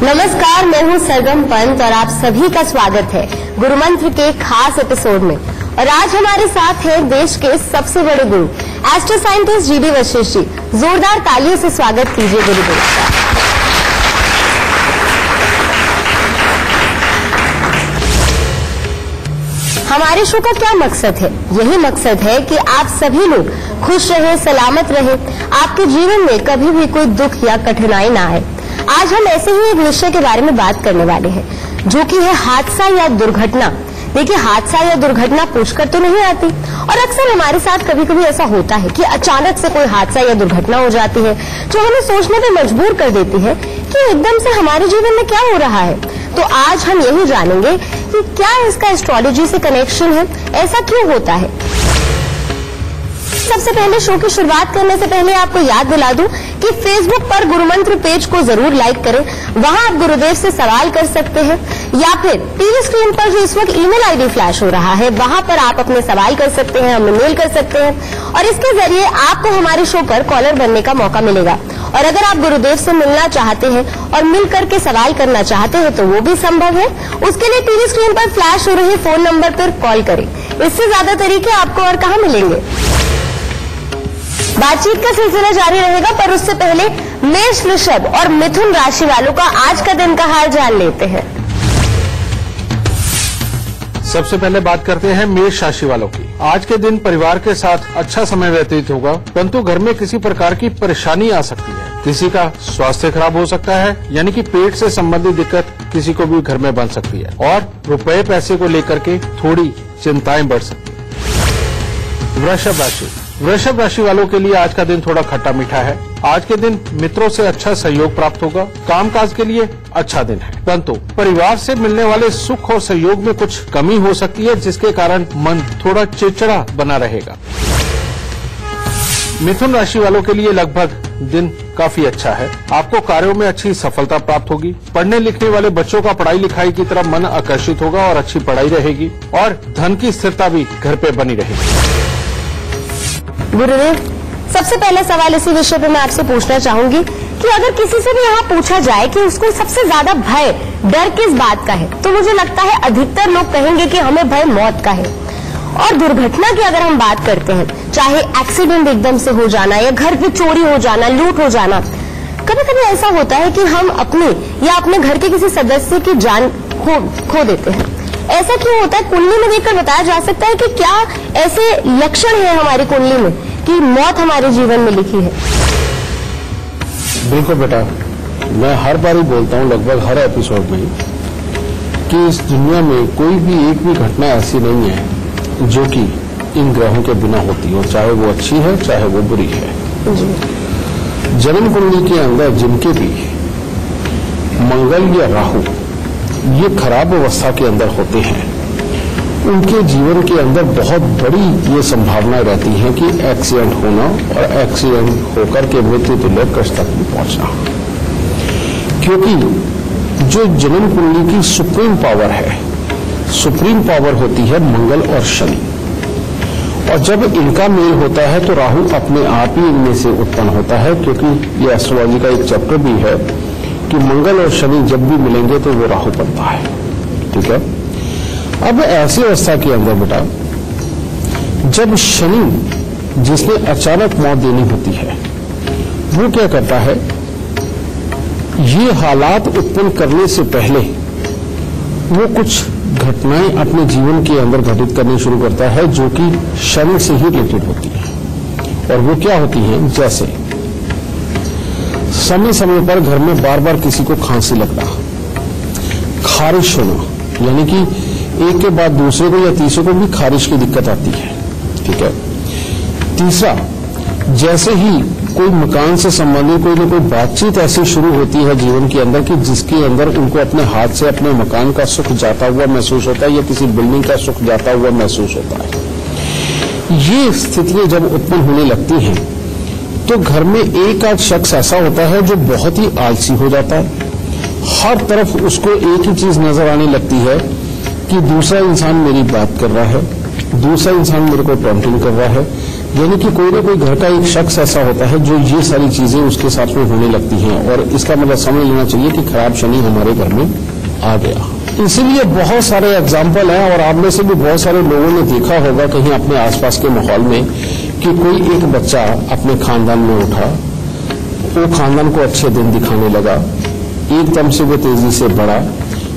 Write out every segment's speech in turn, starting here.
नमस्कार, मैं हूं सरगम पंत और आप सभी का स्वागत है गुरु मंत्र के खास एपिसोड में। और आज हमारे साथ है देश के सबसे बड़े गुरु astro scientist GD Vashishtha ji. जोरदार तालियों से स्वागत कीजिए गुरुदेव का। हमारे शो का क्या मकसद है? यही मकसद है कि आप सभी लोग खुश रहे, सलामत रहे, आपके जीवन में कभी भी कोई दुख या कठिनाई ना आए। आज हम ऐसे ही एक विषय के बारे में बात करने वाले हैं, जो कि है हादसा या दुर्घटना। देखिए, हादसा या दुर्घटना पूछकर तो नहीं आती और अक्सर हमारे साथ कभी कभी ऐसा होता है कि अचानक से कोई हादसा या दुर्घटना हो जाती है जो हमें सोचने पे मजबूर कर देती है कि एकदम से हमारे जीवन में क्या हो रहा है। तो आज हम यही जानेंगे कि क्या इसका एस्ट्रोलॉजी से कनेक्शन है, ऐसा क्यों होता है। सबसे पहले शो की शुरुआत करने से पहले आपको याद दिला दूं कि फेसबुक पर गुरुमंत्र पेज को जरूर लाइक करें। वहां आप गुरुदेव से सवाल कर सकते हैं या फिर टीवी स्क्रीन पर जो इस वक्त ईमेल आईडी फ्लैश हो रहा है वहां पर आप अपने सवाल कर सकते हैं, हमें मेल कर सकते हैं और इसके जरिए आपको हमारे शो पर कॉलर बनने का मौका मिलेगा। और अगर आप गुरुदेव से मिलना चाहते हैं और मिल करके सवाल करना चाहते हैं तो वो भी संभव है। उसके लिए टीवी स्क्रीन पर फ्लैश हो रहे फोन नंबर पर कॉल करें। इससे ज्यादा तरीके आपको और कहाँ मिलेंगे। बातचीत का सिलसिला जारी रहेगा, पर उससे पहले मेष, वृषभ और मिथुन राशि वालों का आज का दिन का हाल जान लेते हैं। सबसे पहले बात करते हैं मेष राशि वालों की। आज के दिन परिवार के साथ अच्छा समय व्यतीत होगा, परंतु घर में किसी प्रकार की परेशानी आ सकती है। किसी का स्वास्थ्य खराब हो सकता है, यानी कि पेट से संबंधित दिक्कत किसी को भी घर में बन सकती है और रुपए पैसे को लेकर के थोड़ी चिंताएं बढ़ सकती है। वृषभ राशि वालों के लिए आज का दिन थोड़ा खट्टा मीठा है। आज के दिन मित्रों से अच्छा सहयोग प्राप्त होगा। कामकाज के लिए अच्छा दिन है, परंतु परिवार से मिलने वाले सुख और सहयोग में कुछ कमी हो सकती है, जिसके कारण मन थोड़ा चिड़चिड़ा बना रहेगा। मिथुन राशि वालों के लिए लगभग दिन काफी अच्छा है। आपको कार्यों में अच्छी सफलता प्राप्त होगी। पढ़ने लिखने वाले बच्चों का पढ़ाई लिखाई की तरफ मन आकर्षित होगा और अच्छी पढ़ाई रहेगी और धन की स्थिरता भी घर पे बनी रहेगी। गुरुदेव, सबसे पहला सवाल इसी विषय पे मैं आपसे पूछना चाहूंगी कि अगर किसी से भी यहाँ पूछा जाए कि उसको सबसे ज्यादा भय, डर किस बात का है, तो मुझे लगता है अधिकतर लोग कहेंगे कि हमें भय मौत का है। और दुर्घटना की अगर हम बात करते हैं, चाहे एक्सीडेंट एकदम से हो जाना या घर पे चोरी हो जाना, लूट हो जाना, कभी कभी ऐसा होता है कि हम अपने या अपने घर के किसी सदस्य की जान खो देते हैं। ऐसा क्यों होता है? कुंडली में देखकर बताया जा सकता है कि क्या ऐसे लक्षण है हमारी कुंडली में कि मौत हमारे जीवन में लिखी है? बिल्कुल बेटा, मैं हर बार ही बोलता हूँ, लगभग हर एपिसोड में, कि इस दुनिया में कोई भी एक भी घटना ऐसी नहीं है जो कि इन ग्रहों के बिना होती हो, चाहे वो अच्छी है चाहे वो बुरी है। जन्म कुंडली के अंदर जिनके भी मंगल या राहु ये खराब अवस्था के अंदर होते हैं, उनके जीवन के अंदर बहुत बड़ी ये संभावनाएं रहती हैं कि एक्सीडेंट होना और एक्सीडेंट होकर के मृत्यु तुल्य कष्ट तक भी पहुंचना। क्योंकि जो जन्म कुंडली की सुप्रीम पावर है, सुप्रीम पावर होती है मंगल और शनि। और जब इनका मेल होता है तो राहु अपने आप ही इनमें से उत्पन्न होता है, क्योंकि ये एस्ट्रोलॉजी का एक चैप्टर भी है कि मंगल और शनि जब भी मिलेंगे तो वो राहु बनता है। ठीक है। अब ऐसी अवस्था के अंदर बेटा, जब शनि जिसने अचानक मौत देनी होती है, वो क्या करता है, ये हालात उत्पन्न करने से पहले वो कुछ घटनाएं अपने जीवन के अंदर घटित करनी शुरू करता है जो कि शनि से ही रिलेटेड होती है। और वो क्या होती हैं? जैसे समय समय पर घर में बार बार किसी को खांसी लगना, खारिश होना, यानी कि एक के बाद दूसरे को या तीसरे को भी खारिश की दिक्कत आती है। ठीक है। तीसरा, जैसे ही कोई मकान से संबंधित कोई ना कोई बातचीत ऐसी शुरू होती है जीवन के अंदर कि जिसके अंदर उनको अपने हाथ से अपने मकान का सुख जाता हुआ महसूस होता है या किसी बिल्डिंग का सुख जाता हुआ महसूस होता है। ये स्थितियां जब उत्पन्न होने लगती हैं तो घर में एक आध शख्स ऐसा होता है जो बहुत ही आलसी हो जाता है। हर तरफ उसको एक ही चीज नजर आने लगती है कि दूसरा इंसान मेरी बात कर रहा है, दूसरा इंसान मेरे को टॉन्टिंग कर रहा है, यानी कि कोई ना कोई घर का एक शख्स ऐसा होता है जो ये सारी चीजें उसके साथ में होने लगती हैं, और इसका मतलब समझ लेना चाहिए कि खराब शनि हमारे घर में आ गया। इसीलिए बहुत सारे एग्जाम्पल हैं, और आप में से भी बहुत सारे लोगों ने देखा होगा कहीं अपने आसपास के माहौल में कि कोई एक बच्चा अपने खानदान में उठा, वो खानदान को अच्छे दिन दिखाने लगा, एकदम से वो तेजी से बढ़ा,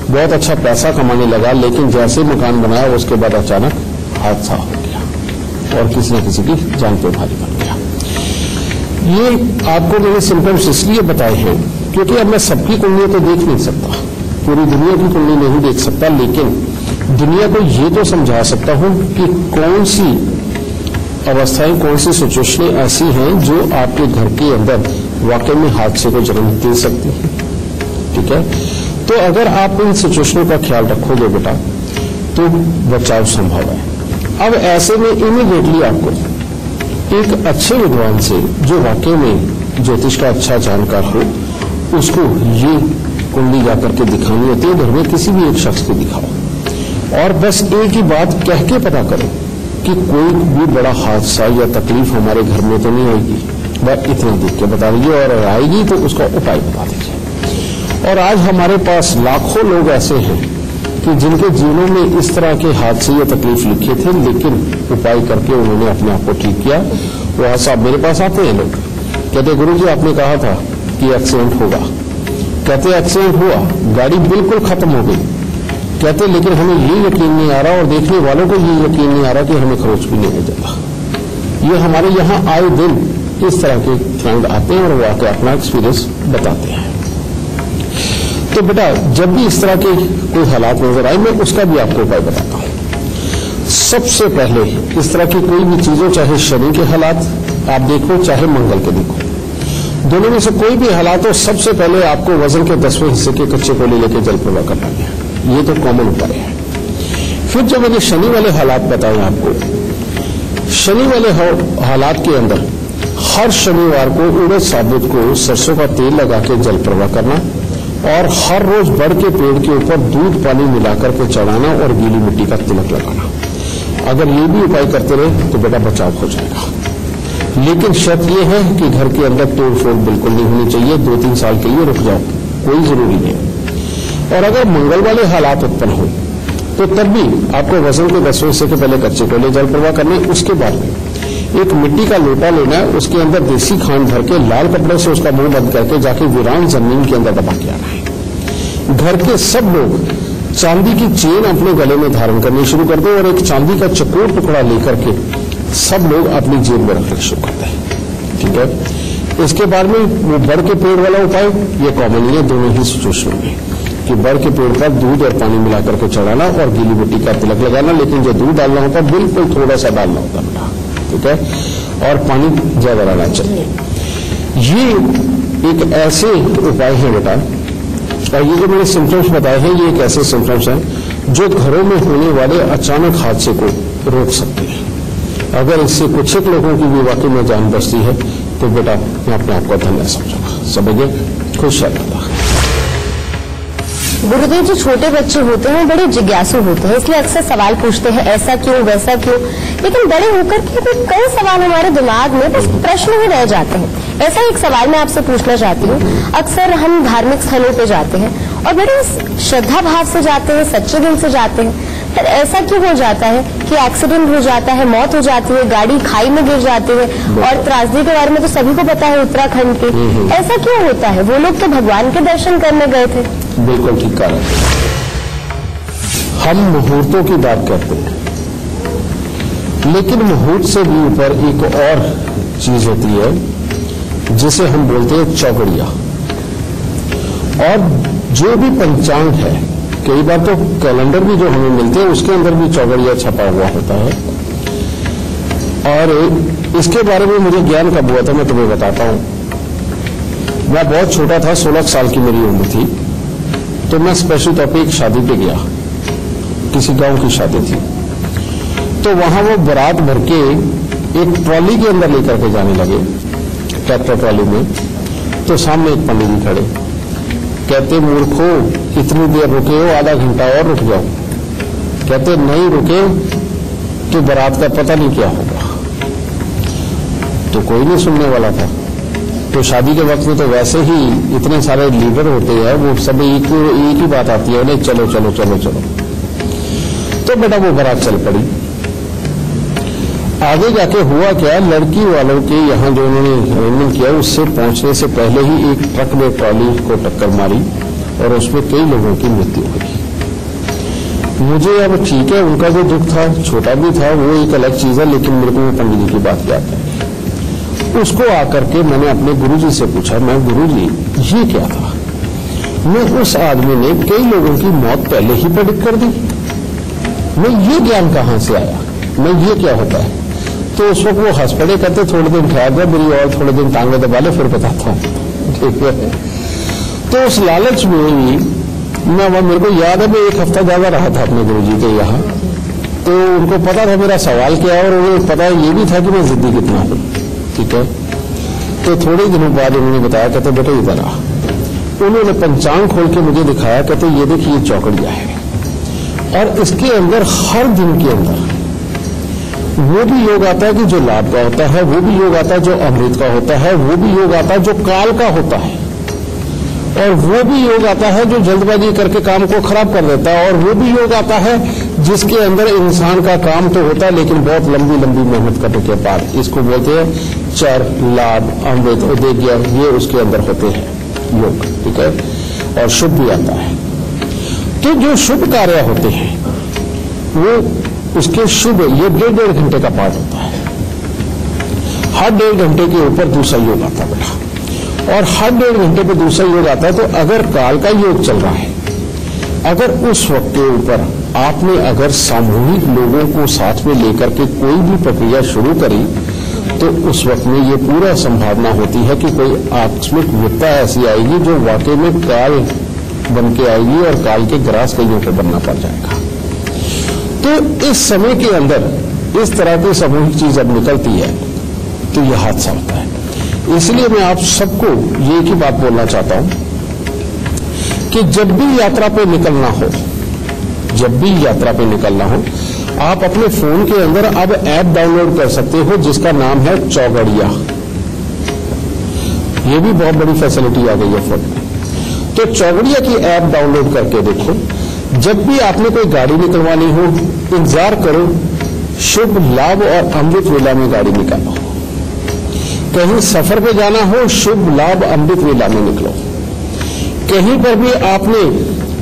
बहुत अच्छा पैसा कमाने लगा, लेकिन जैसे मकान बनाया उसके बाद अचानक हादसा हो गया और किसी न किसी की जान पे भारी बन गया। ये आपको मैंने सिम्टम्स इसलिए बताए हैं क्योंकि अब मैं सबकी कुंडलियां तो देख नहीं सकता, पूरी दुनिया की कुंडली नहीं देख सकता, लेकिन दुनिया को ये तो समझा सकता हूं कि कौन सी अवस्थाएं, कौन सी सिचुएशनें ऐसी हैं जो आपके घर के अंदर वाकई में हादसे को जन्म दे सकती हैं। ठीक है, तो अगर आप इन सिचुएशनों का ख्याल रखोगे बेटा तो बचाव संभव है। अब ऐसे में इमीडिएटली आपको एक अच्छे विद्वान से, जो वाकई में ज्योतिष का अच्छा जानकार हो, उसको ये कुंडली जाकर के दिखानी होती है। घर में किसी भी एक शख्स को दिखाओ और बस एक ही बात कह के पता करो कि कोई भी बड़ा हादसा या तकलीफ हमारे घर में तो नहीं आएगी, बस इतना देख के बता दीजिए, और आएगी तो उसका उपाय बता दीजिए। और आज हमारे पास लाखों लोग ऐसे हैं कि जिनके जीवनों में इस तरह के हादसे या तकलीफ लिखे थे, लेकिन उपाय करके उन्होंने अपने आप को ठीक किया। वहां साहब मेरे पास आते हैं लोग, कहते गुरु जी आपने कहा था कि एक्सीडेंट होगा, कहते एक्सीडेंट हुआ, गाड़ी बिल्कुल खत्म हो गई, कहते लेकिन हमें ये यकीन नहीं आ रहा और देखने वालों को ये यकीन नहीं आ रहा कि हमें खरोच भी नहीं हो जाता। ये हमारे यहाँ आए दिन इस तरह के क्लाइंट आते हैं और वो आके अपना एक्सपीरियंस बताते हैं। तो बेटा जब भी इस तरह के कोई हालात नजर आए, मैं उसका भी आपको उपाय बताता हूं। सबसे पहले इस तरह की कोई भी चीजों, चाहे शनि के हालात आप देखो, चाहे मंगल के देखो, दोनों में से कोई भी हालात हो, सबसे पहले आपको वजन के 10वें हिस्से के कच्चे कोयले लेके जल प्रवाह करना है। ये तो कॉमन उपाय है। फिर जब मैंने शनि वाले हालात बताए आपको, शनि वाले हालात के अंदर हर शनिवार को उड़द साबुत को सरसों का तेल लगा के जल प्रवाह करना, और हर रोज बड़ के पेड़ के ऊपर दूध पानी मिलाकर के चढ़ाना और गीली मिट्टी का तिलक लगाना। अगर ये भी उपाय करते रहे तो बेटा बचाव हो जाएगा। लेकिन शर्त यह है कि घर के अंदर तोड़ फोड़ बिल्कुल नहीं होनी चाहिए। 2-3 साल के लिए रुक जाओ, कोई जरूरी नहीं। और अगर मंगल वाले हालात उत्पन्न हो तो तब भी आपको वजन के 10वें हिस्से के पहले कच्चे कोयले जल प्रवाह करने, उसके बाद एक मिट्टी का लोटा लेना है, उसके अंदर देसी खांड भर के लाल कपड़े से उसका मुंह बंद करके जाके वीरान जमीन के अंदर दबा के आना है। घर के सब लोग चांदी की चेन अपने गले में धारण करनी शुरू कर दो और एक चांदी का चकोर टुकड़ा लेकर के सब लोग अपनी जेब में रखना शुरू करते हैं। ठीक है, इसके बाद में वो बड़ के पेड़ वाला उपाय, ये कॉमन है दोनों ही सिचुएशन में, कि बड़ के पेड़ पर दूध और पानी मिला करके चढ़ाना और गीली मिट्टी का तिलक लगाना, लेकिन जो दूध डालना होता है बिल्कुल थोड़ा सा डालना होता है। ठीक है, और पानी ज्यादा रहना चाहिए। ये एक ऐसे उपाय है बेटा, और ये जो मैंने सिम्टम्स बताए हैं, ये एक ऐसे सिम्टम्स हैं जो घरों में होने वाले अचानक हादसे को रोक सकते हैं। अगर इससे कुछ एक लोगों की भी वाकई में जान बचती है तो बेटा मैं अपने आप को धन्य समझूंगा। समझिए, खुश रहता। गुरुदेव, जो छोटे बच्चे होते हैं बड़े जिज्ञासु होते हैं, इसलिए अक्सर सवाल पूछते हैं ऐसा क्यों वैसा क्यों, लेकिन बड़े होकर के भी कई सवाल हमारे दिमाग में बस प्रश्न ही रह जाते हैं। ऐसा एक सवाल मैं आपसे पूछना चाहती हूँ। अक्सर हम धार्मिक स्थलों पे जाते हैं और बड़े श्रद्धा भाव से जाते हैं, सच्चे दिल से जाते हैं, फिर ऐसा क्यों हो जाता है कि एक्सीडेंट हो जाता है, मौत हो जाती है, गाड़ी खाई में गिर जाती है, और त्रासदी के बारे में तो सभी को पता है उत्तराखंड के। ऐसा क्यों होता है? वो लोग तो भगवान के दर्शन करने गए थे। बिल्कुल ठीक कारण। हम मुहूर्तों की बात करते हैं, लेकिन मुहूर्त से भी ऊपर एक और चीज होती है जिसे हम बोलते हैं चौगड़िया। और जो भी पंचांग है, कई बार तो कैलेंडर भी जो हमें मिलते हैं उसके अंदर भी चौगड़िया छपा हुआ होता है। और इसके बारे में मुझे ज्ञान कब हुआ था मैं तुम्हें बताता हूं। मैं बहुत छोटा था, 16 साल की मेरी उम्र थी, तो मैं स्पेशल तौर पे एक शादी पे गया, किसी गांव की शादी थी। तो वहां वो बारात भर के एक ट्रॉली के अंदर लेकर के जाने लगे, ट्रैक्टर ट्रॉली में। तो सामने एक पंडित जी खड़े, कहते मूर्खो इतनी देर रुके हो, आधा घंटा और रुक जाओ। कहते नहीं रुके तो बारात का पता नहीं क्या होगा। तो कोई नहीं सुनने वाला था। तो शादी के वक्त में तो वैसे ही इतने सारे लीडर होते हैं, वो सब एक ही बात आती है, नहीं चलो चलो चलो चलो। तो बेटा वो बारात चल पड़ी। आगे जाके हुआ क्या, लड़की वालों के यहाँ जो उन्होंने अरेंजमेंट किया उससे पहुंचने से पहले ही एक ट्रक ने ट्रॉली को टक्कर मारी और उसमें कई लोगों की मृत्यु हुई। मुझे अब ठीक है, उनका जो दुख था छोटा भी था, वो एक अलग चीज है, लेकिन मेरे को पंडित जी की बात याद है। उसको आकर के मैंने अपने गुरुजी से पूछा, मैं गुरुजी ये क्या था? मैं उस आदमी ने कई लोगों की मौत पहले ही प्रेडिक्ट कर दी, मैं ये ज्ञान कहां से आया, मैं ये क्या होता है? तो उस वक्त वो हंस पड़े, कहते थोड़े दिन ठहर जाए, मेरी और थोड़े दिन टांगे दबा ले, फिर बताता हूं। ठीक है। तो उस लालच में ही मेरे को याद है, मैं एक हफ्ता ज्यादा रहा था अपने गुरुजी के यहाँ। तो उनको पता था मेरा सवाल क्या है, और उन्हें पता ये भी था कि मैं जिद्दी कितना हूं। ठीक है। तो थोड़े दिनों बाद उन्होंने बताया, कहते बेटे इधर आ। उन्होंने पंचांग खोल के मुझे दिखाया, कहते ये देखिए ये चौकड़िया है, और इसके अंदर हर दिन के अंदर वो भी योग आता है कि जो लाभ का होता है, वो भी योग आता है जो अमृत का होता है, वो भी योग आता है जो काल का होता है, और वो भी योग आता है जो जल्दबाजी करके काम को खराब कर देता है, और वो भी योग आता है जिसके अंदर इंसान का काम तो होता है लेकिन बहुत लंबी लंबी मेहनत करने के बाद। इसको बोलते हैं चर, लाभ, अमृत, उद्देज्य, ये उसके अंदर होते हैं योग। ठीक है। और शुभ भी आता है। तो जो शुभ कार्य होते हैं वो उसके शुभ, ये 1.5 घंटे का पाठ होता है। हर 1.5 घंटे के ऊपर दूसरा योग आता है बेटा, और हर 1.5 घंटे पे दूसरा योग आता है। तो अगर काल का योग चल रहा है, अगर उस वक्त के ऊपर आपने अगर सामूहिक लोगों को साथ में लेकर के कोई भी प्रक्रिया शुरू करी, तो उस वक्त में ये पूरा संभावना होती है कि कोई आकस्मिक विपदा ऐसी आएगी जो वाकई में काल बन के आएगी, और काल के ग्रास कईयों को बनना पड़ जाएगा। तो इस समय के अंदर इस तरह की सामूहिक चीज अब निकलती है, तो यह हादसा होता है। इसलिए मैं आप सबको ये की बात बोलना चाहता हूं कि जब भी यात्रा पे निकलना हो, जब भी यात्रा पे निकलना हो, आप अपने फोन के अंदर अब ऐप डाउनलोड कर सकते हो जिसका नाम है चौगड़िया। ये भी बहुत बड़ी फैसिलिटी आ गई है फोन में। तो चौगड़िया की ऐप डाउनलोड करके देखो, जब भी आपने कोई गाड़ी निकलवानी हो, इंतजार करो, शुभ, लाभ और अमृत वेला में गाड़ी निकालो। कहीं सफर पे जाना हो, शुभ, लाभ, अमृत वेला में निकलो। कहीं पर भी आपने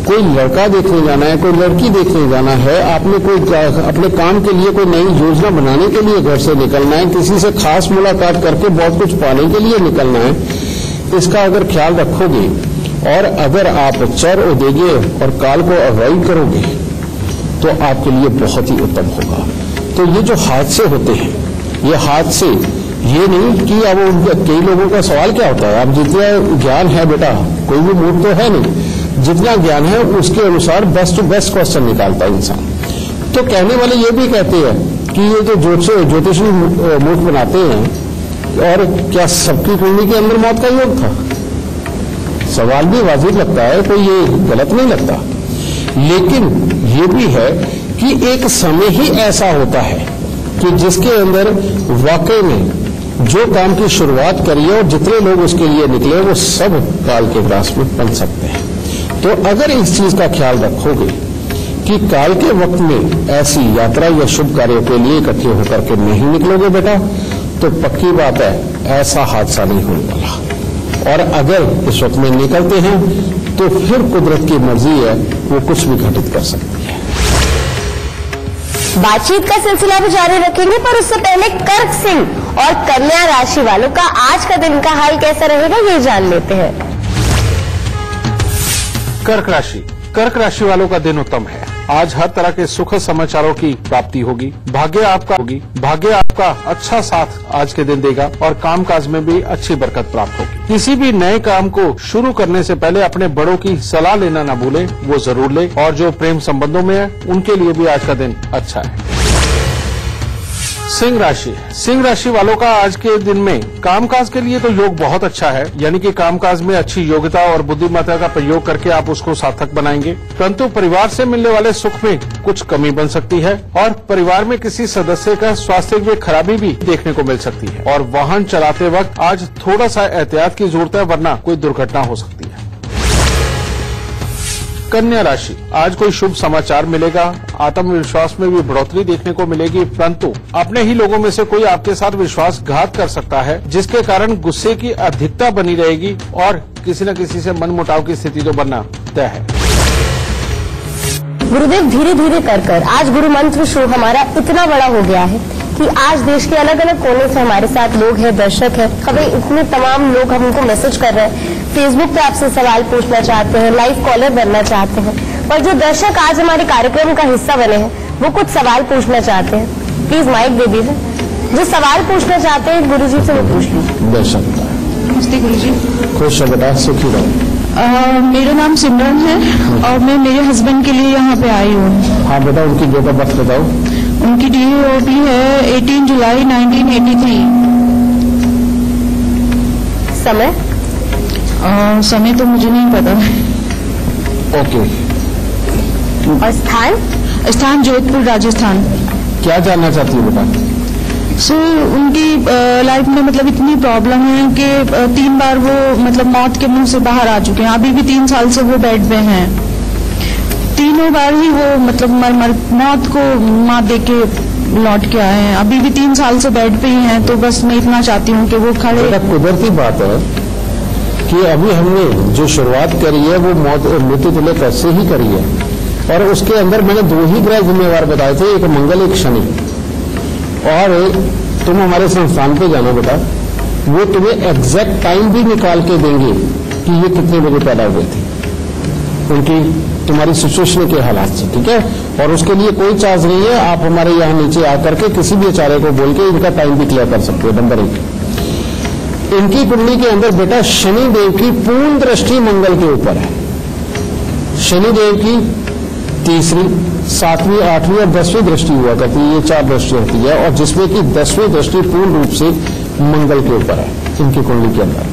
कोई लड़का देखने जाना है, कोई लड़की देखने जाना है, आपने कोई अपने काम के लिए कोई नई योजना बनाने के लिए घर से निकलना है, किसी से खास मुलाकात करके बहुत कुछ पाने के लिए निकलना है, इसका अगर ख्याल रखोगे और अगर आप चर, उद्देज्य और काल को अवॉइड करोगे तो आपके लिए बहुत ही उत्तम होगा। तो ये जो हादसे होते हैं, ये हादसे ये नहीं कि अब कई लोगों का सवाल क्या होता है, अब जितना ज्ञान है बेटा, कोई भी मूर्ख तो है नहीं, जितना ज्ञान है उसके अनुसार बेस्ट टू बेस्ट क्वेश्चन निकालता है इंसान। तो कहने वाले ये भी कहते हैं कि ये जो ज्योतिषी मूर्ख बनाते हैं, और क्या सबकी कुंडली के अंदर मौत का योग था? सवाल भी वाजिब लगता है, कोई ये गलत नहीं लगता, लेकिन ये भी है कि एक समय ही ऐसा होता है कि जिसके अंदर वाकई में जो काम की शुरुआत करी है और जितने लोग उसके लिए निकले वो सब काल के ग्रास में बन सकते हैं। तो अगर इस चीज का ख्याल रखोगे कि काल के वक्त में ऐसी यात्रा या शुभ कार्यों के लिए इकट्ठे होकर के नहीं निकलोगे बेटा, तो पक्की बात है ऐसा हादसा नहीं होने वाला। और अगर इस वक्त में निकलते हैं तो फिर कुदरत की मर्जी है, वो कुछ भी घटित कर सकती है। बातचीत का सिलसिला भी जारी रखेंगे, पर उससे पहले कर्क सिंह और कन्या राशि वालों का आज का दिन का हाल कैसा रहेगा ये जान लेते हैं। कर्क राशि वालों का दिन उत्तम है। आज हर तरह के सुखद समाचारों की प्राप्ति होगी। भाग्य आपका अच्छा साथ आज के दिन देगा और कामकाज में भी अच्छी बरकत प्राप्त होगी। किसी भी नए काम को शुरू करने से पहले अपने बड़ों की सलाह लेना न भूलें, वो जरूर लें। और जो प्रेम संबंधों में है उनके लिए भी आज का दिन अच्छा है। सिंह राशि वालों का आज के दिन में कामकाज के लिए तो योग बहुत अच्छा है, यानी कि कामकाज में अच्छी योग्यता और बुद्धिमत्ता का प्रयोग करके आप उसको सार्थक बनाएंगे। परंतु परिवार से मिलने वाले सुख में कुछ कमी बन सकती है और परिवार में किसी सदस्य का स्वास्थ्य में खराबी भी देखने को मिल सकती है और वाहन चलाते वक्त आज थोड़ा सा एहतियात की जरूरत है, वरना कोई दुर्घटना हो सकती है। कन्या राशि, आज कोई शुभ समाचार मिलेगा, आत्मविश्वास में भी बढ़ोतरी देखने को मिलेगी, परंतु अपने ही लोगों में से कोई आपके साथ विश्वासघात कर सकता है, जिसके कारण गुस्से की अधिकता बनी रहेगी और किसी न किसी से मनमुटाव की स्थिति तो बनना तय है। गुरुदेव, धीरे धीरे कर आज गुरु मंत्र शो हमारा इतना बड़ा हो गया है कि आज देश के अलग अलग कोने से हमारे साथ लोग हैं, दर्शक हैं। हमें इतने तमाम लोग हमको मैसेज कर रहे हैं, फेसबुक पे आपसे सवाल पूछना चाहते हैं, लाइव कॉलर बनना चाहते हैं। और जो दर्शक आज हमारे कार्यक्रम का हिस्सा बने हैं, वो कुछ सवाल पूछना चाहते हैं। प्लीज माइक दे दीजिए। जो सवाल पूछना चाहते हैं गुरु जी से वो पूछ लीजिए। दर्शक, नमस्ते गुरु जी। खुश बेटा, सुखी रहो। मेरा नाम सिमरन है और मैं मेरे हस्बैंड के लिए यहाँ पे आई हूँ। हाँ बेटा, उनकी डेट ऑफ बर्थ बताओ। उनकी DOB है 18 जुलाई 1983। समय तो मुझे नहीं पता। ओके। और स्थान जोधपुर, राजस्थान। क्या जानना चाहती है बेटा? उनकी लाइफ में मतलब इतनी प्रॉब्लम है कि 3 बार वो मतलब मौत के मुंह से बाहर आ चुके हैं। अभी भी 3 साल से वो बेड पे हैं। तीनों बार ही वो मतलब मौत को मात दे के लौट के आए हैं। अभी भी 3 साल से बेड पे ही हैं। तो बस मैं इतना चाहती हूँ कि वो खड़े। कुदरती बात है कि अभी हमने जो शुरुआत करी है वो मृत्यु तुल्य कैसे ही करी है, और उसके अंदर मैंने 2 ही ग्रह जिम्मेवार बताए थे, एक मंगल एक शनि। और तुम हमारे संस्थान पे जाना बेटा, वो तुम्हें एग्जैक्ट टाइम भी निकाल के देंगे कि ये कितने बजे पैदा हुए थे, उनकी तुम्हारी सिचुएशन के हालात से, ठीक है। और उसके लिए कोई चार्ज नहीं है, आप हमारे यहाँ नीचे आकर के किसी भी आचार्य को बोल के इनका टाइम भी क्लियर कर सकते हो। नंबर 1, इनकी कुंडली के अंदर बेटा शनि देव की पूर्ण दृष्टि मंगल के ऊपर है। शनि देव की 3री, 7वीं, 8वीं और 10वीं दृष्टि हुआ करती है। ये 4 दृष्टि होती है, और जिसमें कि 10वीं दृष्टि पूर्ण रूप से मंगल के ऊपर है इनकी कुंडली के अंदर।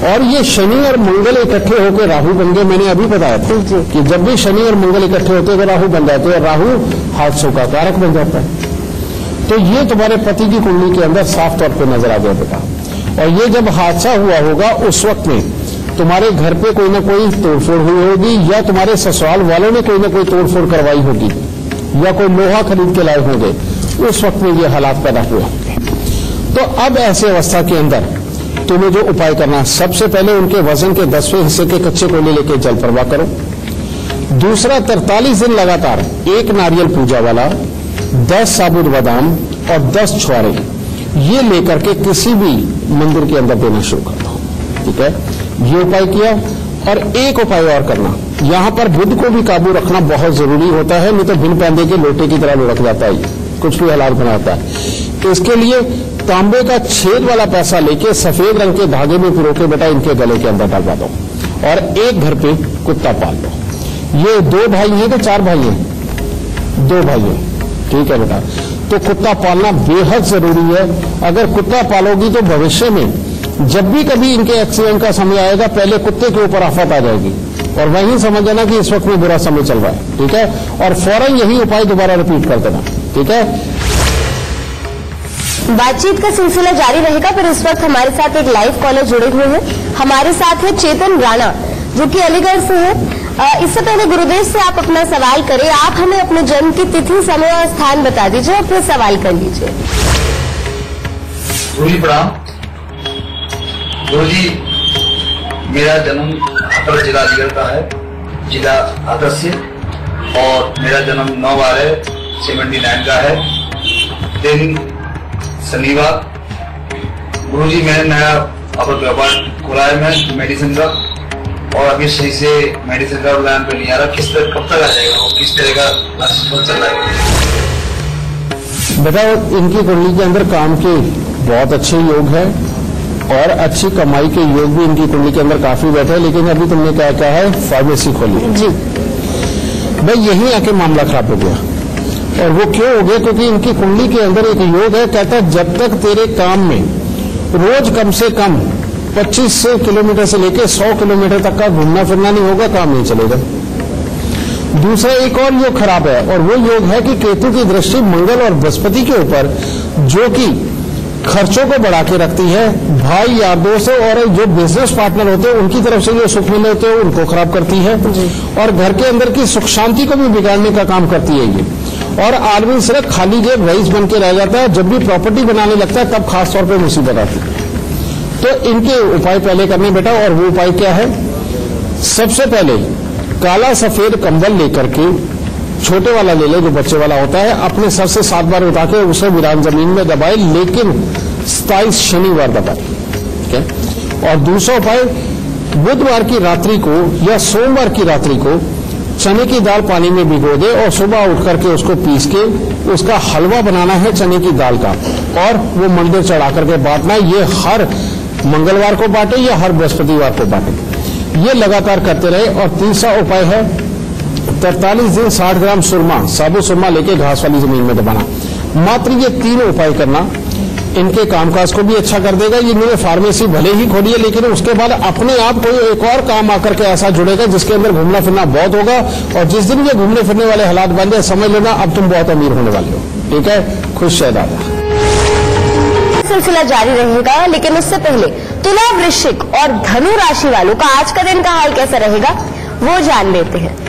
और ये शनि और मंगल इकट्ठे होकर राहु बन गए। मैंने अभी बताया था कि जब भी शनि और मंगल इकट्ठे होते हैं तो राहु बन जाते हैं, और राहु हादसों का कारक बन जाता है। तो ये तुम्हारे पति की कुंडली के अंदर साफ तौर पर नजर आ गया बेटा। और ये जब हादसा हुआ होगा उस वक्त में तुम्हारे घर पे कोई ना कोई तोड़फोड़ हुई होगी, या तुम्हारे ससुराल वालों ने कोई ना कोई तोड़फोड़ करवाई होगी, या कोई लोहा खरीद के लाए होंगे, उस वक्त में ये हालात पैदा हुए होंगे। तो अब ऐसे अवस्था के अंदर तुम्हें जो उपाय करना है, सबसे पहले उनके वजन के 10वें हिस्से के कच्चे कोयले लेके जल प्रवाह करो। दूसरा, 43 दिन लगातार 1 नारियल पूजा वाला, 10 साबुत बादाम और 10 छुआरे ये लेकर के किसी भी मंदिर के अंदर देना शुरू कर दो, ठीक है। ये उपाय किया। और एक उपाय और करना, यहां पर बुध को भी काबू रखना बहुत जरूरी होता है, नहीं तो बिन पैंदे के लोटे की तरह लुढ़क जाता है, कुछ भी हालात बनाता है। तो इसके लिए तांबे का छेद वाला पैसा लेके सफेद रंग के धागे में पिरो के बेटा इनके गले के अंदर डलवा दो, और एक घर पे कुत्ता पाल लो। ये 2 भाई हैं तो 4 भाई हैं? 2 भाई हैं, ठीक है बेटा। तो कुत्ता पालना बेहद जरूरी है। अगर कुत्ता पालोगी तो भविष्य में जब भी कभी इनके एक्सीडेंट का समय आएगा, पहले कुत्ते के ऊपर आफत आ जाएगी, और वहीं समझ जाना कि इस वक्त में बुरा समय चल रहा है, ठीक है। और फौरन यही उपाय दोबारा रिपीट कर देना, ठीक है। बातचीत का सिलसिला जारी रहेगा, पर इस वक्त हमारे साथ एक लाइव कॉलर जुड़े हुए हैं। हमारे साथ है चेतन राणा, जो कि अलीगढ़ से है। इससे पहले गुरुदेव से आप अपना सवाल करें, आप हमें अपने जन्म की तिथि, समय और स्थान बता दीजिए, और फिर सवाल कर लीजिए। प्रणाम गुरु जी, मेरा जन्म हाथरस जिला अलीगढ़ का है, जिला हाथरस से, और मेरा जन्म 9/12/79 का है, दिन शनिवार। गुरु जी, मैंने नया अपना व्यापार खोला है मैं मेडिसिन का, और अभी सही से मेडिसिन का प्लान पे नहीं आ रहा। किस तरह, कब तक आ जाएगा वो, किस तरह का चल रहा है? बेटा, इनकी कुंडली के अंदर काम के बहुत अच्छे योग है, और अच्छी कमाई के योग भी इनकी कुंडली के अंदर काफी बैठे हैं। लेकिन अभी तुमने क्या कहा है, फार्मेसी खोली जी। भाई, यही आके मामला खराब हो गया। और वो क्यों हो गया? क्योंकि इनकी कुंडली के अंदर एक योग है, कहता है जब तक तेरे काम में रोज कम से कम 25 किलोमीटर से लेकर 100 किलोमीटर तक का घूमना फिरना नहीं होगा, काम नहीं चलेगा। दूसरा एक और योग खराब है, और वो योग है कि केतु की दृष्टि मंगल और बृहस्पति के ऊपर, जो कि खर्चों को बढ़ा के रखती है, भाई यार दोस्त और जो बिजनेस पार्टनर होते हैं उनकी तरफ से जो सुख मिले होते हैं उनको खराब करती है, और घर के अंदर की सुख शांति को भी बिगाड़ने का काम करती है ये। और आदमी सिर्फ खाली जेब रईस बन के रह जाता है, जब भी प्रॉपर्टी बनाने लगता है तब खास तौर पर मुसीबत आती है। तो इनके उपाय पहले करने बेटा, और वो उपाय क्या है? सबसे पहले काला सफेद कंबल लेकर के, छोटे वाला ले ले जो बच्चे वाला होता है, अपने सर से 7 बार उठा के उसे वीरान जमीन में दबाए, लेकिन 27 शनिवार दबाए, ठीक है। और दूसरा उपाय, बुधवार की रात्रि को या सोमवार की रात्रि को चने की दाल पानी में भिगो दे और सुबह उठ करके उसको पीस के उसका हलवा बनाना है चने की दाल का, और वो मंदिर चढ़ा करके बांटना है। ये हर मंगलवार को बांटे या हर बृहस्पतिवार को बांटे, ये लगातार करते रहे। और तीसरा उपाय है 43 दिन 60 ग्राम सुरमा, साबुत सुरमा लेके घास वाली जमीन में दबाना। मात्र ये 3 उपाय करना इनके कामकाज को भी अच्छा कर देगा। ये इन्होंने फार्मेसी भले ही खोली है, लेकिन उसके बाद अपने आप कोई एक और काम आकर के ऐसा जुड़ेगा जिसके अंदर घूमना फिरना बहुत होगा, और जिस दिन ये घूमने फिरने वाले हालात बन जाए, समझ लेना अब तुम बहुत अमीर होने वाले हो, ठीक है। खुश है दादा। सिलसिला जारी रहेगा, लेकिन उससे पहले तुला, वृश्चिक और धनु राशि वालों का आज का दिन का हाल कैसा रहेगा वो जान लेते हैं।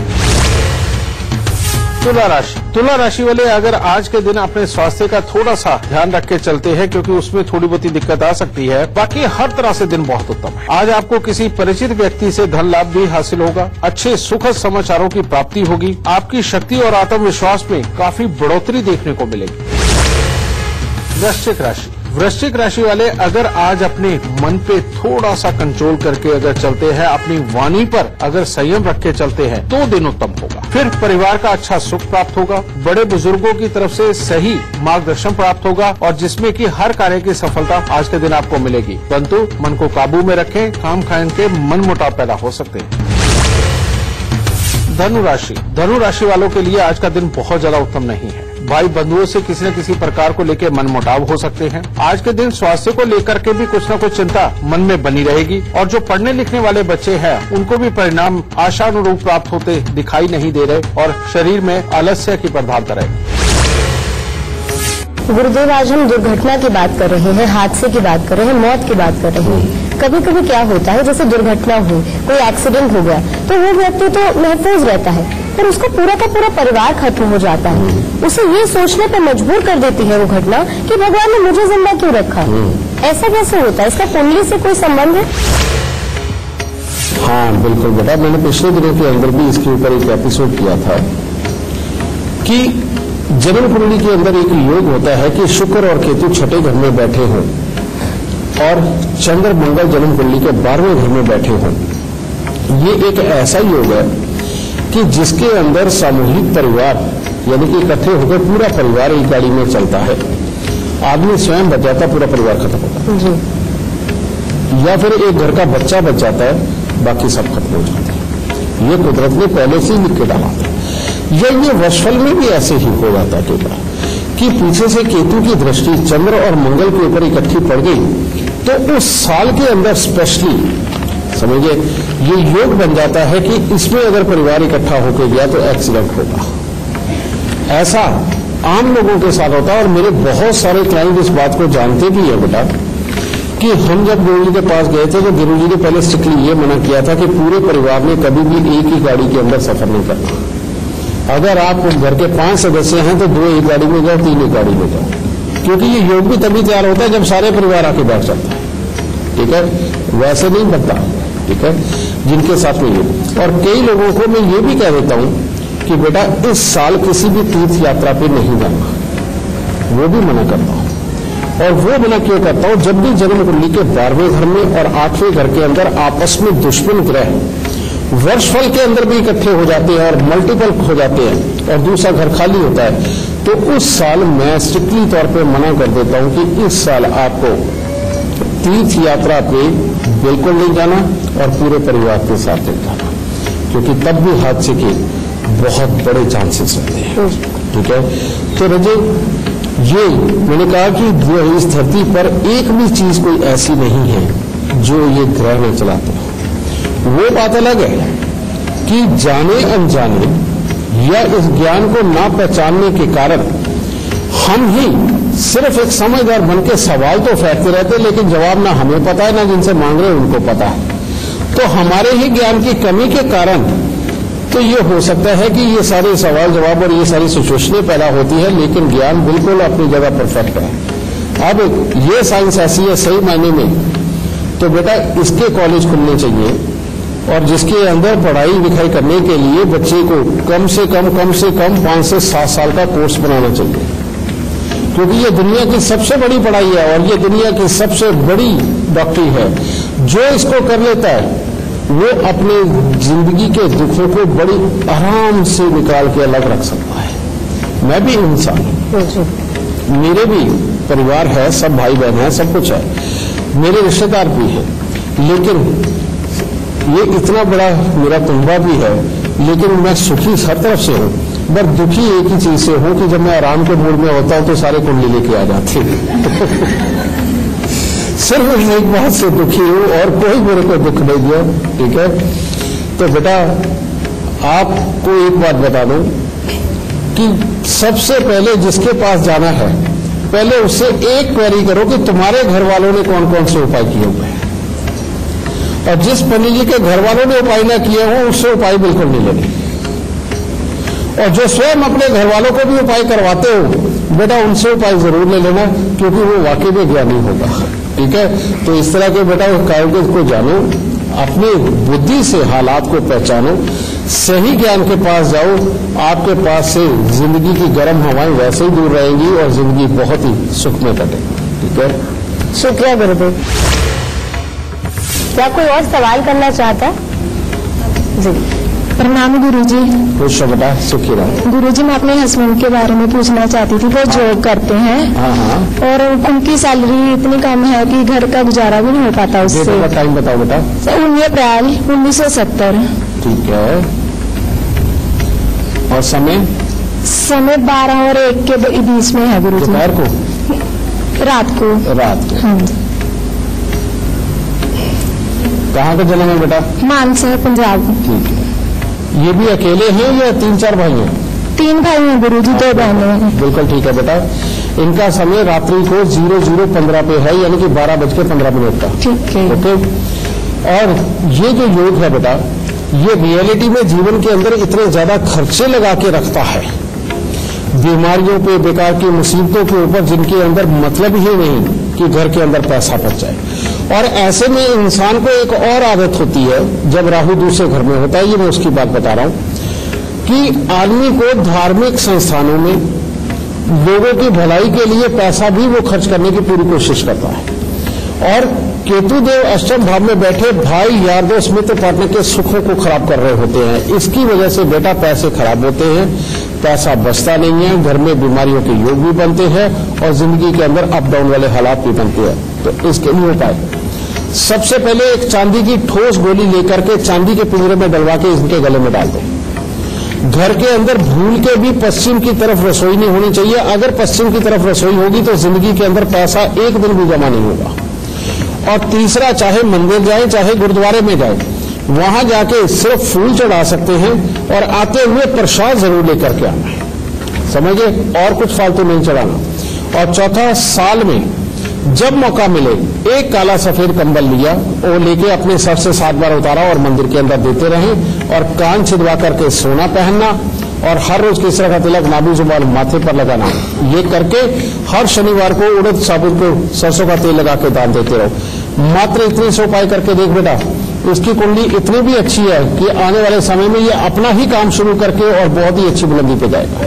तुला राशि वाले अगर आज के दिन अपने स्वास्थ्य का थोड़ा सा ध्यान रख के चलते हैं, क्योंकि उसमें थोड़ी बहुत दिक्कत आ सकती है, बाकी हर तरह से दिन बहुत उत्तम है। आज आपको किसी परिचित व्यक्ति से धन लाभ भी हासिल होगा, अच्छे सुखद समाचारों की प्राप्ति होगी, आपकी शक्ति और आत्मविश्वास में काफी बढ़ोतरी देखने को मिलेगी। वृश्चिक राशि वाले अगर आज अपने मन पे थोड़ा सा कंट्रोल करके अगर चलते हैं, अपनी वाणी पर अगर संयम रख के चलते हैं, तो दिन उत्तम होगा। फिर परिवार का अच्छा सुख प्राप्त होगा, बड़े बुजुर्गों की तरफ से सही मार्गदर्शन प्राप्त होगा, और जिसमें कि हर कार्य की सफलता आज के दिन आपको मिलेगी। परंतु मन को काबू में रखें, काम खान के मन मुटाव पैदा हो सकते हैं। धनु राशि वालों के लिए आज का दिन बहुत ज्यादा उत्तम नहीं है। भाई बंधुओं से किसी न किसी प्रकार को लेकर मनमुटाव हो सकते हैं। आज के दिन स्वास्थ्य को लेकर के भी कुछ न कुछ चिंता मन में बनी रहेगी, और जो पढ़ने लिखने वाले बच्चे हैं उनको भी परिणाम आशानुरूप प्राप्त होते दिखाई नहीं दे रहे, और शरीर में आलस्य की प्रधानता रहेगी। गुरुदेव, आज हम दुर्घटना की बात कर रहे हैं, हादसे की बात कर रहे हैं, मौत की बात कर रहे हैं। कभी कभी क्या होता है, जैसे दुर्घटना हुई, कोई एक्सीडेंट हो गया, तो वो व्यक्ति तो महफूज रहता है, पर उसका पूरा का पूरा परिवार खत्म हो जाता है। उसे ये सोचने पर मजबूर कर देती है वो घटना कि भगवान ने मुझे जिंदा क्यों रखा। ऐसा कैसे होता है? इसका कुंडली से कोई संबंध है? हाँ बिल्कुल बेटा, मैंने पिछले दिनों के अंदर भी इसके ऊपर एक एपिसोड किया था कि जन्म कुंडली के अंदर एक योग होता है कि शुक्र और केतु छठे घर में बैठे हों, और चंद्र मंगल जन्म कुंडली के 12वें घर में बैठे हों। ये एक ऐसा योग है कि जिसके अंदर सामूहिक परिवार, यानी कि इकट्ठे होकर पूरा परिवार एक गाड़ी में चलता है, आदमी स्वयं बच जाता, पूरा परिवार खत्म होता है, या फिर एक घर का बच्चा बच जाता है, बाकी सब खत्म हो जाते हैं। ये कुदरत ने पहले से ही लिख के डाला था। ये वर्षफल में भी ऐसे ही हो जाता है कि पीछे से केतु की दृष्टि चंद्र और मंगल के ऊपर इकट्ठी पड़ गई, तो उस साल के अंदर स्पेशली समझिए ये योग बन जाता है कि इसमें अगर परिवार इकट्ठा होकर गया तो एक्सीडेंट होगा। ऐसा आम लोगों के साथ होता है, और मेरे बहुत सारे क्लाइंट इस बात को जानते भी है बेटा, कि हम जब गुरु जी के पास गए थे तो गुरु जी ने पहले स्ट्रिक्टली ये मना किया था कि पूरे परिवार ने कभी भी एक ही गाड़ी के अंदर सफर नहीं करना। अगर आप घर के 5 सदस्य हैं तो 2 एक गाड़ी में जाओ, 3 एक गाड़ी में जाओ, क्योंकि ये योग भी तभी तैयार होता है जब सारे परिवार आके बैठ जाता है, ठीक है। वैसे नहीं बनता, ठीक है, जिनके साथ में योग। और कई लोगों को मैं ये भी कह देता हूं कि बेटा इस साल किसी भी तीर्थ यात्रा पे नहीं जाना, वो भी मना करता हूं। और वो मना क्यों करता हूं? जब भी जन्म कुंडली के 12वें घर में और 8वें घर के अंदर आपस में दुश्मन ग्रह वर्षफल के अंदर भी इकट्ठे हो जाते हैं और मल्टीपल हो जाते हैं, और दूसरा घर खाली होता है, तो उस साल मैं स्ट्रिक्टली तौर पे मना कर देता हूं कि इस साल आपको तीर्थ यात्रा पे बिल्कुल नहीं जाना, और पूरे परिवार के साथ नहीं जाना, क्योंकि तब भी हादसे के बहुत बड़े चांसेस रहते हैं, ठीक है। तो रजे, ये मैंने कहा कि इस धरती पर एक भी चीज कोई ऐसी नहीं है जो ये ग्रह में चलाते हैं। वो बात अलग है कि जाने अनजाने या इस ज्ञान को ना पहचानने के कारण हम ही सिर्फ एक समझदार बनके सवाल तो फेंकते रहते, लेकिन जवाब ना हमें पता है ना जिनसे मांग रहे हैं उनको पता है। तो हमारे ही ज्ञान की कमी के कारण तो ये हो सकता है कि ये सारे सवाल जवाब और ये सारी सिचुएशनें पैदा होती है, लेकिन ज्ञान बिल्कुल अपनी जगह परफेक्ट है। अब ये साइंस ऐसी है सही मायने में, तो बेटा इसके कॉलेज खुलने चाहिए और जिसके अंदर पढ़ाई लिखाई करने के लिए बच्चे को कम से कम 5 से 7 साल का कोर्स बनाना चाहिए, क्योंकि ये दुनिया की सबसे बड़ी पढ़ाई है और ये दुनिया की सबसे बड़ी डॉक्टरी है। जो इसको कर लेता है वो अपने जिंदगी के दुखों को बड़ी आराम से निकाल के अलग रख सकता है। मैं भी इंसान हूं, मेरे भी परिवार है, सब भाई बहन है, सब कुछ है, मेरे रिश्तेदार भी हैं, लेकिन ये इतना बड़ा मेरा कुंबा भी है, लेकिन मैं सुखी हर तरफ से हूं। बस दुखी एक ही चीज से हूं कि जब मैं आराम के मूड में होता हूं तो सारे कुंडली लेके आ जाते हैं। सिर्फ एक बात से दुखी हूं और कोई मेरे को दुख नहीं दिया, ठीक है। तो बेटा आपको एक बात बता दूं कि सबसे पहले जिसके पास जाना है पहले उससे एक क्वेरी करो कि तुम्हारे घर वालों ने कौन कौन से उपाय किए हुए हैं, और जिस पंडित जी के घर वालों ने उपाय ना किए हो उससे उपाय बिल्कुल नहीं लेने, और जो स्वयं अपने घर वालों को भी उपाय करवाते हो बेटा उनसे उपाय जरूर ले लेना, क्योंकि वो वाकई में ज्ञानी होगा, ठीक है। तो इस तरह के बेटा कायोगे को जानो, अपनी बुद्धि से हालात को पहचानो, सही ज्ञान के पास जाओ, आपके पास से जिंदगी की गर्म हवाएं वैसे ही दूर रहेंगी और जिंदगी बहुत ही सुख में कटेगी, ठीक है। शुक्रिया गुरुदेव। क्या कोई और सवाल करना चाहता है? जी। प्रणाम गुरुजी। खुश हो बेटा, सुखी रहो। गुरुजी, मैं अपने हस्बैंड के बारे में पूछना चाहती थी। वो जॉब करते हैं और उनकी सैलरी इतनी कम है कि घर का गुजारा भी नहीं हो पाता उससे। टाइम बताओ बेटा। 19 अप्रैल 1970। ठीक है। और समय 12 और 1 के बीच में है गुरुजी। दोपहर को? रात को। हाँ। कहाँ का जन्म है बेटा? मानसा, पंजाब। ठीक है। ये भी अकेले हैं या 3-4 भाई हैं? 3 भाई हैं गुरुजी, 2 बहनें हैं। बिल्कुल ठीक है बेटा। इनका समय रात्रि को 00:15 पे है, यानी कि 12:15 का। ठीक है। ओके। और ये जो योग है बेटा, ये रियलिटी में जीवन के अंदर इतने ज्यादा खर्चे लगा के रखता है बीमारियों पे, बेकार की मुसीबतों के ऊपर, जिनके अंदर मतलब ही नहीं कि घर के अंदर पैसा बच जाए। और ऐसे में इंसान को एक और आदत होती है जब राहु दूसरे घर में होता है, ये मैं उसकी बात बता रहा हूं कि आदमी को धार्मिक संस्थानों में लोगों की भलाई के लिए पैसा भी वो खर्च करने की पूरी कोशिश करता है। और केतुदेव अष्टम भाव में बैठे भाई, यार दोस्त, मित्र, पार्टनर के सुखों को खराब कर रहे होते हैं। इसकी वजह से बेटा पैसे खराब होते हैं, पैसा बचता नहीं है, घर में बीमारियों के योग भी बनते हैं और जिंदगी के अंदर अप डाउन वाले हालात भी बनते हैं। तो इसके लिए उपाय, सबसे पहले एक चांदी की ठोस गोली लेकर के चांदी के पिंजरे में डलवा के इनके गले में डाल दो। घर के अंदर भूल के भी पश्चिम की तरफ रसोई नहीं होनी चाहिए। अगर पश्चिम की तरफ रसोई होगी तो जिंदगी के अंदर पैसा एक दिन भी जमा नहीं होगा। और तीसरा, चाहे मंदिर जाए चाहे गुरुद्वारे में जाए, वहां जाके सिर्फ फूल चढ़ा सकते हैं और आते हुए प्रसाद जरूर लेकर के आना है, समझे, और कुछ फालतू नहीं चढ़ाना। और चौथा, साल में जब मौका मिले एक काला सफेद कंबल लिया और लेके अपने सर से 7 बार उतारा और मंदिर के अंदर देते रहें, और कान छिदवा करके सोना पहनना, और हर रोज केसर का तिलक नाभि जुबान माथे पर लगाना। ये करके हर शनिवार को उड़द साबुन को सरसों का तेल लगा के दान देते रहो। मात्र इतने से उपाय करके देख बेटा, इसकी कुंडली इतनी भी अच्छी है कि आने वाले समय में ये अपना ही काम शुरू करके और बहुत ही अच्छी बुलंदी पे जाएगा।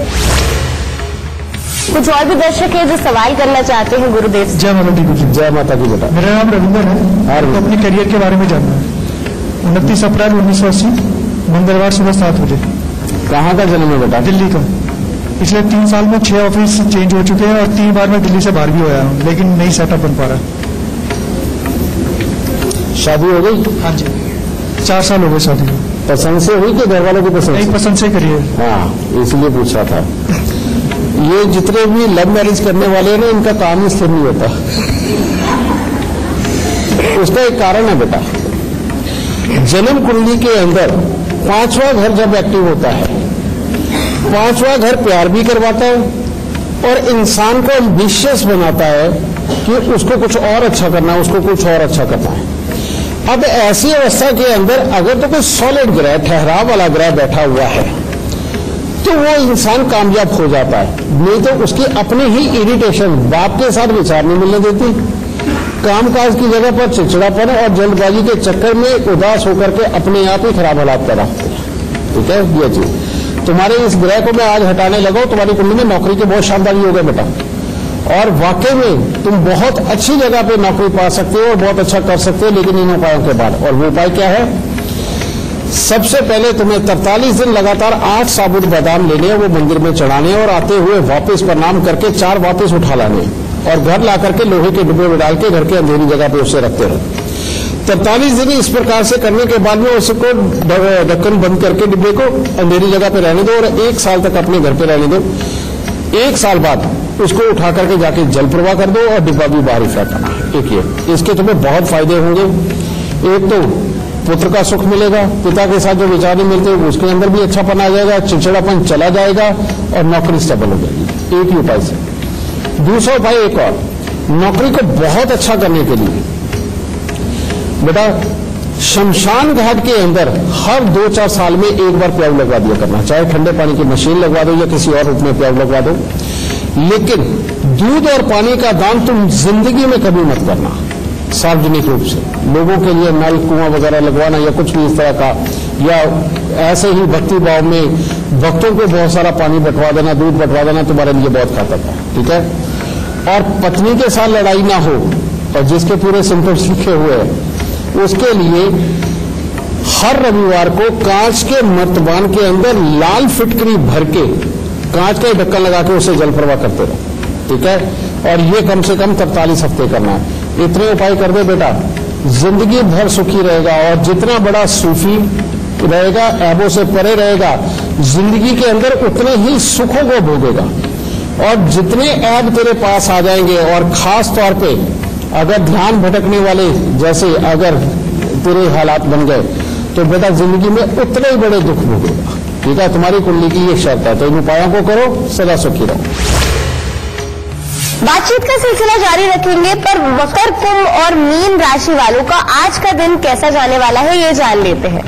कुछ और भी दर्शक है जो सवाल करना चाहते हैं गुरुदेव से? जय माता दी। जय माता की बेटा। मेरा नाम रविंदर है। तो अपने करियर के बारे में जानना है। 29 अप्रैल 1980 मंगलवार सुबह 7 बजे। कहाँ का जन्म है बेटा? दिल्ली का। पिछले 3 साल में 6 ऑफिस चेंज हो चुके हैं और 3 बार मैं दिल्ली से बाहर भी आया हूँ, लेकिन नहीं सेटअप बन पा रहा। शादी हो गई? हाँ जी, 4 साल हो गए शादी में। पसंद से हुई कि घर वालों की पसंद? नहीं, पसंद से करिए। हाँ, इसलिए पूछ रहा था। ये जितने भी लव मैरिज करने वाले हैं ना, इनका काम ही स्थिर नहीं होता। उसका एक कारण है बेटा, जन्म कुंडली के अंदर 5वां घर जब एक्टिव होता है, 5वां घर प्यार भी करवाता है और इंसान को एम्बिशियस बनाता है कि उसको कुछ और अच्छा करना है, उसको कुछ और अच्छा करना है। अब ऐसी अवस्था के अंदर अगर तो कोई सॉलिड ग्रह, ठहराव वाला ग्रह बैठा हुआ है, तो वो इंसान कामयाब हो जाता है। नहीं तो उसकी अपनी ही इरिटेशन, बाप के साथ विचार नहीं मिलने देती, कामकाज की जगह पर चिड़चिड़ापन और जल्दबाजी के चक्कर में उदास होकर के अपने आप ही खराब हालात पैदा होते हैं। ठीक है, ये चीज तुम्हारे इस ग्रह को मैं आज हटाने लगा, तुम्हारी कुंडली में नौकरी के बहुत शानदार योग है बेटा, और वाकई में तुम बहुत अच्छी जगह पे नौकरी पा सकते हो और बहुत अच्छा कर सकते हो, लेकिन इन उपायों के बाद। और वो उपाय क्या है? सबसे पहले तुम्हें 43 दिन लगातार 8 साबुत बादाम लेने हैं, वो मंदिर में चढ़ाने और आते हुए वापस प्रणाम करके 4 वापस उठा लाने और घर ला करके लोहे के डिब्बे में डाल के घर के अंधेरी जगह पे उसे रखते रहो। 43 दिन इस प्रकार से करने के बाद में उसको ढक्कन बंद करके डिब्बे को अंधेरी जगह पे रहने दो और 1 साल तक अपने घर पे रहने दो। 1 साल बाद उसको उठा करके जाके जल प्रवाह कर दो और डिब्बा भी बाहर ही फेंकना। देखिए, इसके तुम्हें बहुत फायदे होंगे। एक तो पुत्र का सुख मिलेगा, पिता के साथ जो विचार नहीं मिलते उसके अंदर भी अच्छापन आ जाएगा, चिड़चिड़ापन चला जाएगा और नौकरी स्टेबल हो जाएगी। एक ही उपाय से। दूसरा उपाय एक और, नौकरी को बहुत अच्छा करने के लिए बेटा शमशान घाट के अंदर हर 2-4 साल में एक बार प्याऊ लगवा दिया करना, चाहे ठंडे पानी की मशीन लगवा दो या किसी और रूप में प्याऊ लगवा दो। लेकिन दूध और पानी का दान तुम जिंदगी में कभी मत करना सार्वजनिक रूप से। लोगों के लिए नल कुआं वगैरह लगवाना या कुछ भी इस तरह का, या ऐसे ही भक्ति भाव में भक्तों को बहुत सारा पानी बंटवा देना, दूध बंटवा देना तुम्हारे लिए बहुत घातक है। ठीक है, और पत्नी के साथ लड़ाई ना हो और जिसके पूरे सिम्टम्स लिखे हुए हैं उसके लिए हर रविवार को कांच के मर्तबान के अंदर लाल फिटकरी भर के कांच का ढक्कन लगा के उसे जल प्रवाह करते रहो। ठीक है, और ये कम से कम 43 हफ्ते करना है। इतने उपाय कर दे बेटा, जिंदगी भर सुखी रहेगा और जितना बड़ा सूफी रहेगा, ऐबों से परे रहेगा, जिंदगी के अंदर उतने ही सुखों को भोगेगा। और जितने ऐब तेरे पास आ जाएंगे, और खास तौर पे अगर ध्यान भटकने वाले जैसे अगर तेरे हालात बन गए तो बेटा जिंदगी में उतने ही बड़े दुख भोगेगा। ठीक है, तुम्हारी कुंडली की ये शर्त है, तो इन उपायों को करो, सदा सुखी रहो। बातचीत का सिलसिला जारी रखेंगे, पर मकर, कुंभ और मीन राशि वालों का आज का दिन कैसा जाने वाला है ये जान लेते हैं।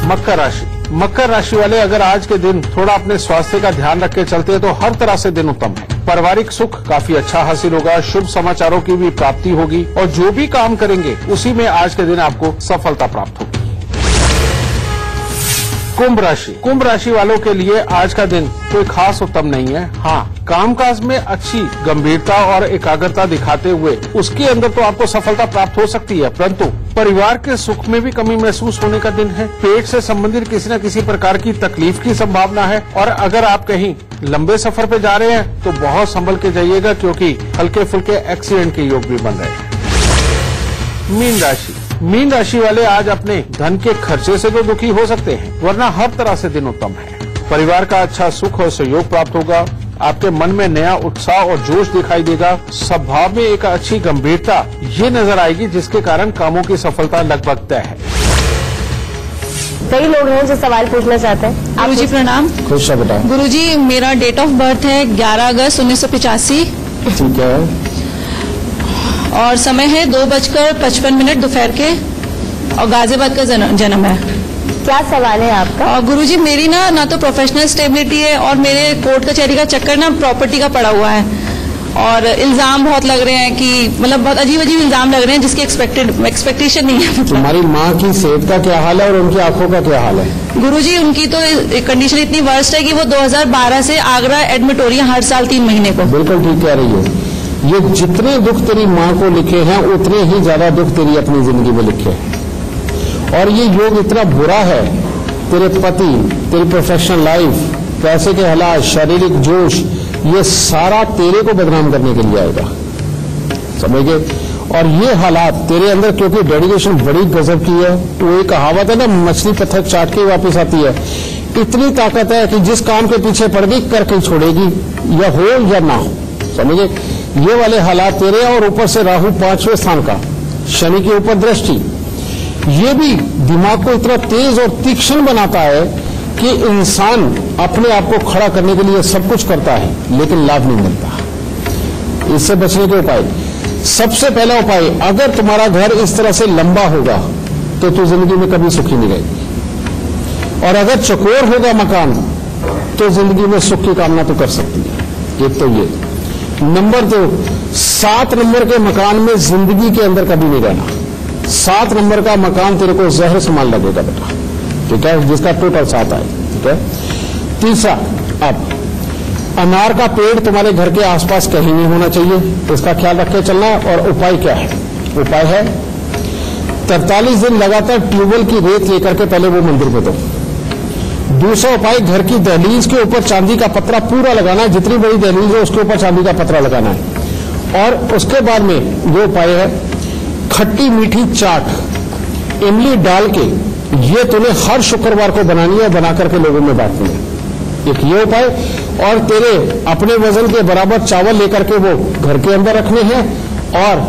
मकर राशि, मकर राशि वाले अगर आज के दिन थोड़ा अपने स्वास्थ्य का ध्यान रख के चलते हैं तो हर तरह से दिन उत्तम है। पारिवारिक सुख काफी अच्छा हासिल होगा, शुभ समाचारों की भी प्राप्ति होगी और जो भी काम करेंगे उसी में आज के दिन आपको सफलता प्राप्त होगी। कुंभ राशि, कुंभ राशि वालों के लिए आज का दिन कोई खास उत्तम नहीं है। हाँ, कामकाज में अच्छी गंभीरता और एकाग्रता दिखाते हुए उसके अंदर तो आपको सफलता प्राप्त हो सकती है, परंतु परिवार के सुख में भी कमी महसूस होने का दिन है। पेट से संबंधित किसी न किसी प्रकार की तकलीफ की संभावना है और अगर आप कहीं लंबे सफर पे जा रहे हैं तो बहुत संभल के जाइएगा, क्योंकि हल्के फुल्के एक्सीडेंट के योग भी बन रहे हैं। मीन राशि, मीन राशि वाले आज अपने धन के खर्चे से तो दुखी हो सकते हैं, वरना हर तरह से दिन उत्तम है। परिवार का अच्छा सुख और सहयोग प्राप्त होगा, आपके मन में नया उत्साह और जोश दिखाई देगा, स्वभाव में एक अच्छी गंभीरता ये नजर आएगी जिसके कारण कामों की सफलता लगभग तय है। कई लोग हैं जो सवाल पूछना चाहते हैं। गुरुजी प्रणाम। खुश है बेटा। गुरुजी, मेरा डेट ऑफ बर्थ है 11 अगस्त 1985 ठीक है, और समय है 2:55 दोपहर के, और गाजियाबाद का जन्म है। क्या सवाल है आपका? और गुरुजी, मेरी ना तो प्रोफेशनल स्टेबिलिटी है और मेरे कोर्ट कचहरी का चक्कर ना प्रॉपर्टी का पड़ा हुआ है, और इल्जाम बहुत लग रहे हैं कि मतलब बहुत अजीब अजीब इल्जाम लग रहे हैं जिसकी एक्सपेक्टेशन नहीं है। तुम्हारी माँ की सेहत का क्या हाल है और उनकी आंखों का क्या हाल है? गुरुजी, उनकी तो कंडीशन इतनी वर्स्ट है कि वो 2012 से आगरा एडमिट हो रही है हर साल 3 महीने को। बिल्कुल ठीक कह रही है। ये जितने दुख तेरी माँ को लिखे हैं उतने ही ज्यादा दुख तेरी अपनी जिंदगी में लिखे हैं, और ये योग इतना बुरा है, तेरे पति, तेरी प्रोफेशनल लाइफ, पैसे के हालात, शारीरिक जोश, ये सारा तेरे को बदनाम करने के लिए आएगा, समझ गए? और ये हालात तेरे अंदर क्योंकि डेडिकेशन बड़ी गजब की है, वो एक कहावत है ना, मछली पत्थर चाट के वापस आती है, इतनी ताकत है कि जिस काम के पीछे पड़ गई करके छोड़ेगी, या हो या ना हो, समझे। ये वाले हालात तेरे, और ऊपर से राहु 5वें स्थान का, शनि के ऊपर दृष्टि, ये भी दिमाग को इतना तेज और तीक्ष्ण बनाता है कि इंसान अपने आप को खड़ा करने के लिए सब कुछ करता है लेकिन लाभ नहीं मिलता। इससे बचने के उपाय, सबसे पहला उपाय, अगर तुम्हारा घर इस तरह से लंबा होगा तो तू जिंदगी में कभी सुखी नहीं रहेगी, और अगर चौकोर होगा मकान तो जिंदगी में सुख की कामना तो कर सकती है। एक तो ये। नंबर 2, 7 नंबर के मकान में जिंदगी के अंदर कभी नहीं रहना। 7 नंबर का मकान तेरे को जहर समान लगेगा बेटा, ठीक है, जिसका टोटल 7 आए, ठीक है। तीसरा, अब अनार का पेड़ तुम्हारे घर के आसपास कहीं नहीं होना चाहिए, इसका ख्याल रख के चलना है। और उपाय क्या है? उपाय है 43 दिन लगातार ट्यूबवेल की रेत लेकर के पहले वो मंदिर में दो। दूसरा उपाय, घर की दहलीज के ऊपर चांदी का पत्रा पूरा लगाना है, जितनी बड़ी दहलीज है उसके ऊपर चांदी का पत्रा लगाना है। और उसके बाद में ये उपाय है, खट्टी मीठी चाट इमली डाल के ये तुम्हें हर शुक्रवार को बनानी है, बना करके लोगों में बांटनी है। एक ये उपाय, और तेरे अपने वजन के बराबर चावल लेकर के वो घर के अंदर रखने हैं, और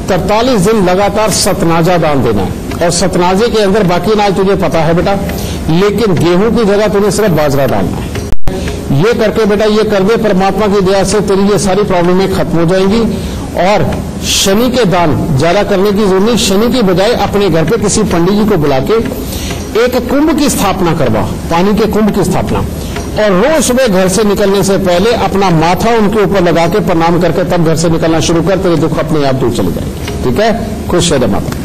43 दिन लगातार सतनाजा दान देना है। और सतनाजे के अंदर बाकी अनाज तुझे पता है बेटा, लेकिन गेहूं की जगह तुझे सिर्फ बाजरा डालना है। ये करके बेटा, ये कर दे, परमात्मा की दया से तेरी ये सारी प्रॉब्लमें खत्म हो जाएंगी। और शनि के दान ज्यादा करने की जरूरत नहीं, शनि की बजाय अपने घर पे किसी पंडित जी को बुला के एक कुंभ की स्थापना करवा, पानी के कुंभ की स्थापना, और रोज सुबह घर से निकलने से पहले अपना माथा उनके ऊपर लगा के प्रणाम करके तब घर से निकलना शुरू कर, तेरे दुख अपने आप दूर चले जाएंगे, ठीक है। खुश रहे माता।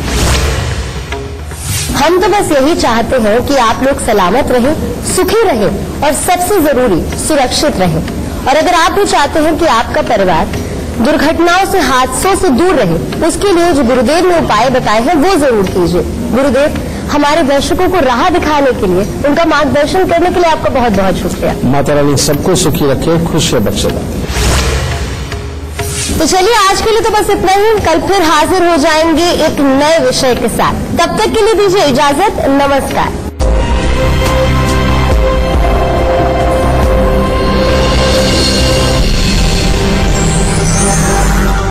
हम तो बस यही चाहते हैं कि आप लोग सलामत रहें, सुखी रहें, और सबसे जरूरी सुरक्षित रहें। और अगर आप भी चाहते हैं कि आपका परिवार दुर्घटनाओं से, हादसों से दूर रहे, उसके लिए जो गुरुदेव ने उपाय बताए हैं वो जरूर कीजिए। गुरुदेव, हमारे दर्शकों को राह दिखाने के लिए, उनका मार्गदर्शन करने के लिए आपका बहुत बहुत शुक्रिया। माता रानी सबको सुखी रखे, खुश बख्शेगा। तो चलिए, आज के लिए तो बस इतना ही। कल फिर हाजिर हो जाएंगे एक नए विषय के साथ। तब तक के लिए दीजिए इजाजत। नमस्कार।